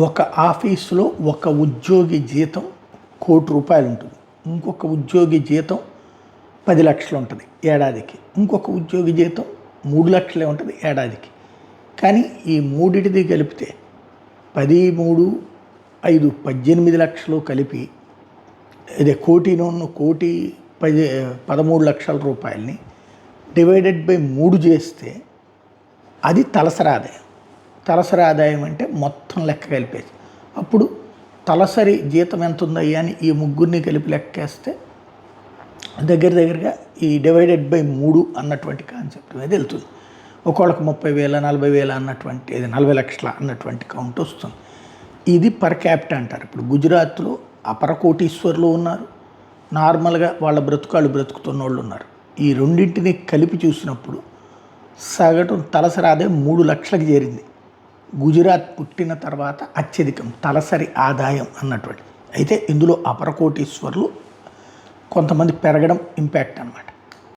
ఒక ఆఫీసులో ఒక ఉద్యోగి జీతం ₹1,00,00,000 ఉంటుంది. ఇంకొక ఉద్యోగి జీతం 10 లక్షలు ఉంటుంది ఏడాదికి. ఇంకొక ఉద్యోగి జీతం 3 లక్షలే ఉంటుంది ఏడాదికి. కానీ ఈ మూడిటిది కలిపితే 10, 3, 5 18 లక్షలు కలిపి ఇదే కోటి 13 లక్షల రూపాయలని డివైడెడ్ బై 3 చేస్తే అది తలసరి ఆదాయం. తలసరి ఆదాయం అంటే మొత్తం లెక్క కలిపేసి అప్పుడు తలసరి జీతం ఎంత ఉందయ్యా అని ఈ ముగ్గురిని కలిపి లెక్కేస్తే దగ్గరగా ఈ డివైడెడ్ బై 3 అన్నటువంటి కాన్సెప్ట్ మీద వెళ్తుంది. ఒకళ్ళకి 30,000 40,000 అన్నటువంటి 40 లక్షల అన్నటువంటి కౌంట్ వస్తుంది. ఇది పర్ క్యాపిట అంటారు. ఇప్పుడు గుజరాత్లో అపర కోటీశ్వర్లు ఉన్నారు, నార్మల్గా వాళ్ళ బ్రతుకాళ్ళు బ్రతుకుతున్న వాళ్ళు ఉన్నారు. ఈ రెండింటిని కలిపి చూసినప్పుడు సగటు తలసరి ఆదాయం 3 లక్షలకు చేరింది. గుజరాత్ పుట్టిన తర్వాత అత్యధికం తలసరి ఆదాయం అన్నటువంటి. అయితే ఇందులో అపర కోటీశ్వర్లు కొంతమంది పెరగడం ఇంపాక్ట్ అన్నమాట.